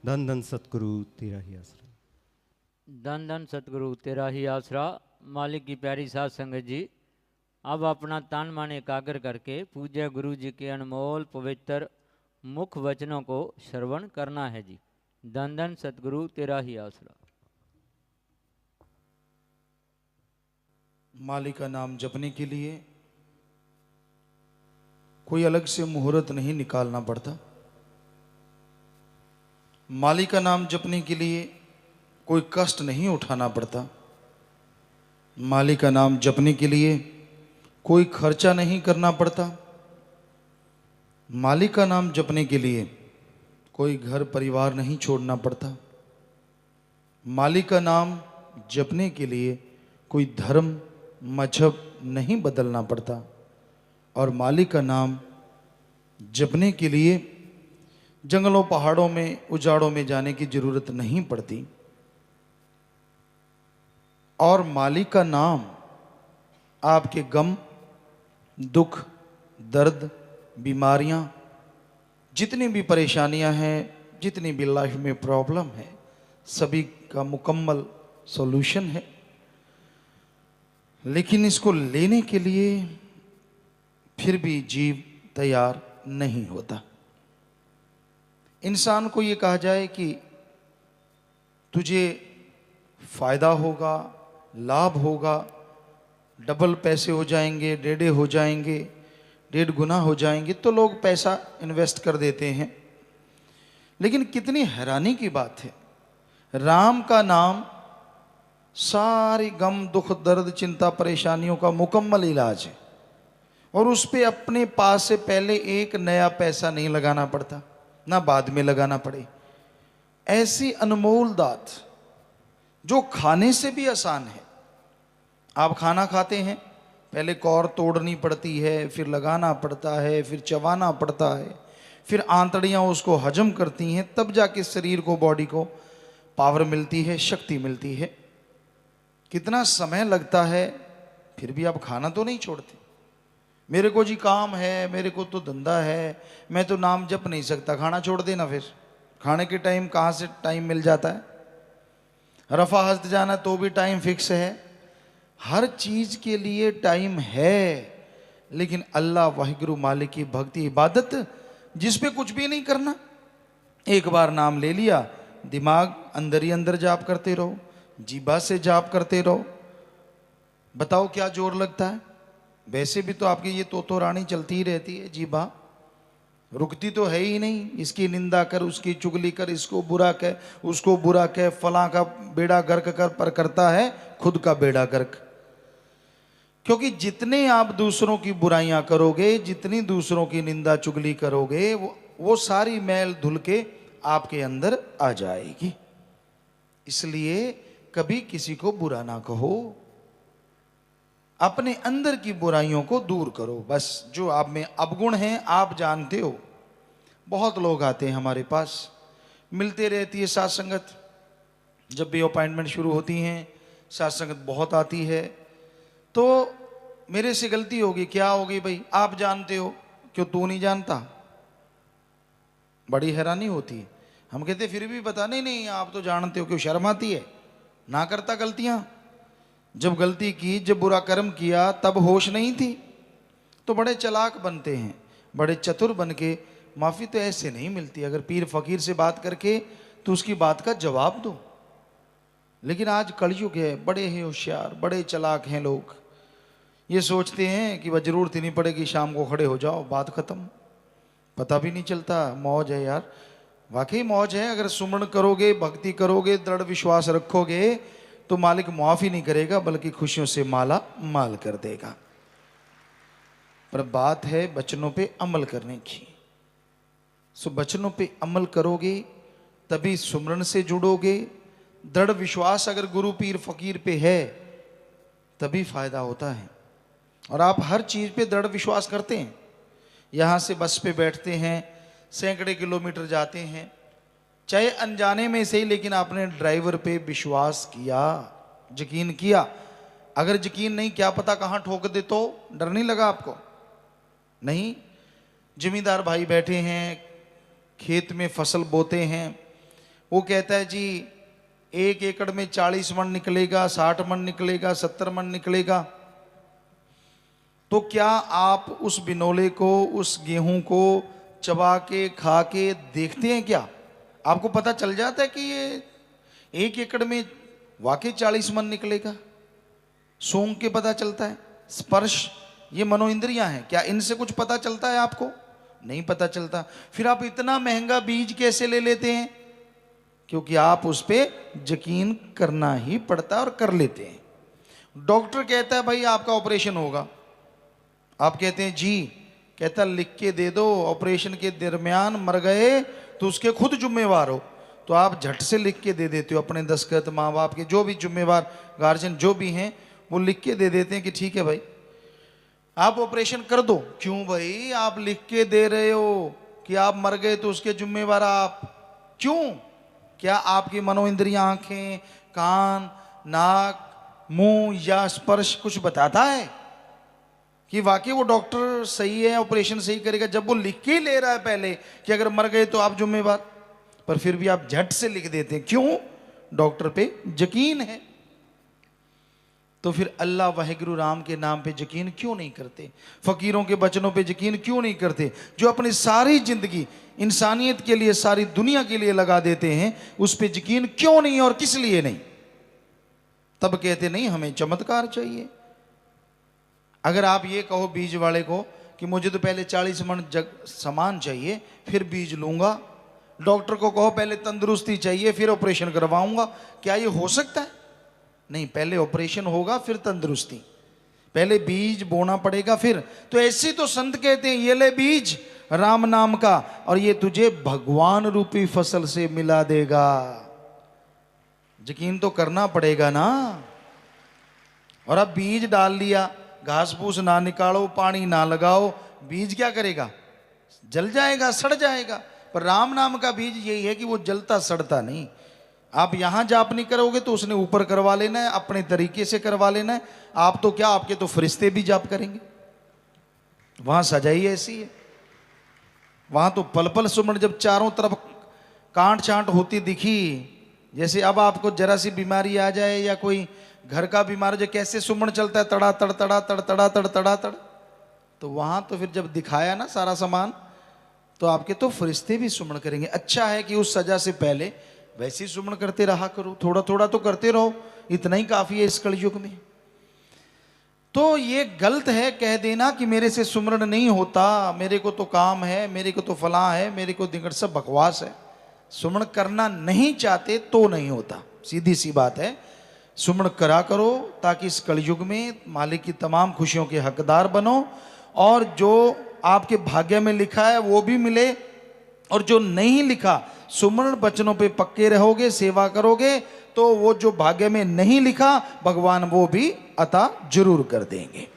धन धन सतगुरु तेरा ही आसरा। धन धन सतगुरु तेरा ही आसरा। मालिक की प्यारी साध संगत जी, अब अपना तन मन एकाग्र करके पूज्य गुरु जी के अनमोल पवित्र मुख वचनों को श्रवण करना है जी। धन धन सतगुरु तेरा ही आसरा। मालिक का नाम जपने के लिए कोई अलग से मुहूर्त नहीं निकालना पड़ता। मालिक का नाम जपने के लिए कोई कष्ट नहीं उठाना पड़ता। मालिक का नाम जपने के लिए कोई खर्चा नहीं करना पड़ता। मालिक का नाम जपने के लिए कोई घर परिवार नहीं छोड़ना पड़ता। मालिक का नाम जपने के लिए कोई धर्म मजहब नहीं बदलना पड़ता। और मालिक का नाम जपने के लिए जंगलों पहाड़ों में उजाड़ों में जाने की जरूरत नहीं पड़ती। और मालिक का नाम आपके गम, दुख, दर्द, बीमारियां, जितनी भी परेशानियां हैं, जितनी भी लाइफ में प्रॉब्लम है, सभी का मुकम्मल सॉल्यूशन है। लेकिन इसको लेने के लिए फिर भी जीव तैयार नहीं होता। इंसान को ये कहा जाए कि तुझे फायदा होगा, लाभ होगा, डबल पैसे हो जाएंगे, डेढ़े हो जाएंगे, 1.5 गुना हो जाएंगे, तो लोग पैसा इन्वेस्ट कर देते हैं। लेकिन कितनी हैरानी की बात है, राम का नाम सारी गम, दुख, दर्द, चिंता, परेशानियों का मुकम्मल इलाज है। और उस पे अपने पास से पहले एक नया पैसा नहीं लगाना पड़ता, ना बाद में लगाना पड़े। ऐसी अनमोल दात जो खाने से भी आसान है। आप खाना खाते हैं, पहले कौर तोड़नी पड़ती है, फिर लगाना पड़ता है, फिर चबाना पड़ता है, फिर आंतड़ियाँ उसको हजम करती हैं, तब जाके शरीर को, बॉडी को पावर मिलती है, शक्ति मिलती है। कितना समय लगता है, फिर भी आप खाना तो नहीं छोड़ते। मेरे को जी काम है, मेरे को तो धंधा है, मैं तो नाम जप नहीं सकता, खाना छोड़ देना। फिर खाने के टाइम कहाँ से टाइम मिल जाता है? रफा हस्त जाना तो भी टाइम फिक्स है। हर चीज के लिए टाइम है। लेकिन अल्लाह वाहिगुरु मालिक की भक्ति, इबादत, जिस पे कुछ भी नहीं करना, एक बार नाम ले लिया, दिमाग अंदर ही अंदर जाप करते रहो, जीभा से जाप करते रहो। बताओ क्या जोर लगता है? वैसे भी तो आपकी ये तो रानी चलती ही रहती है, जीभा रुकती तो है ही नहीं। इसकी निंदा कर, उसकी चुगली कर, इसको बुरा कह, उसको बुरा कह, फलां का बेड़ा गर्क कर, पर करता है खुद का बेड़ा गर्क। क्योंकि जितने आप दूसरों की बुराइयां करोगे, जितनी दूसरों की निंदा चुगली करोगे, वो सारी मैल धुल के आपके अंदर आ जाएगी। इसलिए कभी किसी को बुरा ना कहो, अपने अंदर की बुराइयों को दूर करो। बस जो आप में अवगुण हैं आप जानते हो। बहुत लोग आते हैं हमारे पास, मिलते रहती है साथ संगत। जब भी अपॉइंटमेंट शुरू होती हैं, साथ संगत बहुत आती है। तो मेरे से गलती होगी, क्या होगी भाई? आप जानते हो, क्यों तू नहीं जानता? बड़ी हैरानी होती है। हम कहते फिर भी बता, नहीं नहीं आप तो जानते हो, क्यों शर्म आती है? ना करता गलतियां। जब गलती की, जब बुरा कर्म किया, तब होश नहीं थी। तो बड़े चालाक बनते हैं, बड़े चतुर बन के। माफ़ी तो ऐसे नहीं मिलती। अगर पीर फकीर से बात करके तो उसकी बात का जवाब दो। लेकिन आज कलयुग है, बड़े ही होशियार, बड़े चालाक हैं लोग। ये सोचते हैं कि वह जरूरत ही नहीं पड़ेगी, शाम को खड़े हो जाओ, बात खत्म। पता भी नहीं चलता। मौज है यार, वाकई मौज है। अगर सुमरण करोगे, भक्ति करोगे, दृढ़ विश्वास रखोगे, तो मालिक मुआफी नहीं करेगा, बल्कि खुशियों से माला माल कर देगा। पर बात है बचनों पे अमल करने की। सो बचनों पे अमल करोगे तभी सुमरण से जुड़ोगे। दृढ़ विश्वास अगर गुरु पीर फकीर पे है तभी फायदा होता है। और आप हर चीज पे दृढ़ विश्वास करते हैं। यहां से बस पे बैठते हैं, सैकड़े किलोमीटर जाते हैं, चाहे अनजाने में से ही, लेकिन आपने ड्राइवर पे विश्वास किया, यकीन किया। अगर यकीन नहीं, क्या पता कहां ठोक दे, तो डर नहीं लगा आपको? नहीं। जिम्मेदार भाई बैठे हैं, खेत में फसल बोते हैं, वो कहता है जी 1 एकड़ में 40 मन निकलेगा, 60 मन निकलेगा, 70 मन निकलेगा। तो क्या आप उस बिनोले को, उस गेहूं को चबा के खा के देखते हैं क्या? आपको पता चल जाता है कि ये 1 एकड़ में वाकई 40 मन निकलेगा? सूंघ के पता चलता है, स्पर्श, ये मनोइंद्रियां हैं, क्या इनसे कुछ पता चलता है आपको? नहीं पता चलता। फिर आप इतना महंगा बीज कैसे ले लेते हैं? क्योंकि आप उस पर यकीन करना ही पड़ता है और कर लेते हैं। डॉक्टर कहता है भाई आपका ऑपरेशन होगा, आप कहते हैं जी, कहता लिख के दे दो, ऑपरेशन के दरमियान मर गए तो उसके खुद जिम्मेवार हो। तो आप झट से लिख के दे देते हो, अपने दस्तखत, माँ बाप के जो भी जिम्मेवार गार्जियन जो भी हैं वो लिख के दे देते हैं कि ठीक है भाई आप ऑपरेशन कर दो। क्यों भाई आप लिख के दे रहे हो कि आप मर गए तो उसके जिम्मेवार आप? क्यों? क्या आपकी मनोइंद्रियां, आंखें, कान, नाक, मुंह या स्पर्श कुछ बताता है कि वाकई वो डॉक्टर सही है, ऑपरेशन सही करेगा? जब वो लिख के ले रहा है पहले कि अगर मर गए तो आप जिम्मेवार, पर फिर भी आप झट से लिख देते हैं। क्यों? डॉक्टर पे यकीन है। तो फिर अल्लाह वाहिगुरु राम के नाम पे यकीन क्यों नहीं करते? फकीरों के वचनों पे यकीन क्यों नहीं करते? जो अपनी सारी जिंदगी इंसानियत के लिए, सारी दुनिया के लिए लगा देते हैं, उस पे यकीन क्यों नहीं और किस लिए नहीं? तब कहते नहीं हमें चमत्कार चाहिए। अगर आप ये कहो बीज वाले को कि मुझे तो पहले 40 मन सामान चाहिए फिर बीज लूंगा, डॉक्टर को कहो पहले तंदुरुस्ती चाहिए फिर ऑपरेशन करवाऊंगा, क्या ये हो सकता है? नहीं, पहले ऑपरेशन होगा फिर तंदुरुस्ती, पहले बीज बोना पड़ेगा फिर। तो ऐसे तो संत कहते हैं ये ले बीज राम नाम का और ये तुझे भगवान रूपी फसल से मिला देगा। यकीन तो करना पड़ेगा ना। और अब बीज डाल लिया, घास फूस ना निकालो, पानी ना लगाओ, बीज क्या करेगा? जल जाएगा, सड़ जाएगा। पर राम नाम का बीज यही है कि वो जलता सड़ता नहीं। आप यहां जाप नहीं करोगे तो उसने ऊपर करवा लेना है, अपने तरीके से करवा लेना है। आप तो क्या, आपके तो फरिश्ते भी जाप करेंगे। वहां सजाई ऐसी है, वहां तो पल पल सुमन, जब चारों तरफ कांट छांट होती दिखी, जैसे अब आपको जरा सी बीमारी आ जाए या कोई घर का बीमार हो जाए, कैसे सुमन चलता है, तड़ा तड़ तड़ा तड़ तड़ा तड़ तड़ा तड़। तो वहां तो फिर जब दिखाया ना सारा सामान, तो आपके तो फरिश्ते भी सुमन करेंगे। अच्छा है कि उस सजा से पहले वैसे ही सुमन करते रहा करो, थोड़ा थोड़ा तो करते रहो, इतना ही काफी है इस कलयुग में। तो ये गलत है कह देना कि मेरे से सुमरण नहीं होता, मेरे को तो काम है, मेरे को तो फलां है, मेरे को दिगड़, सब बकवास है। सुमरण करना नहीं चाहते तो नहीं होता, सीधी सी बात है। सुमरण करा करो ताकि इस कलयुग में मालिक की तमाम खुशियों के हकदार बनो और जो आपके भाग्य में लिखा है वो भी मिले, और जो नहीं लिखा सुमरण वचनों पे पक्के रहोगे, सेवा करोगे, तो वो जो भाग्य में नहीं लिखा भगवान वो भी अता जरूर कर देंगे।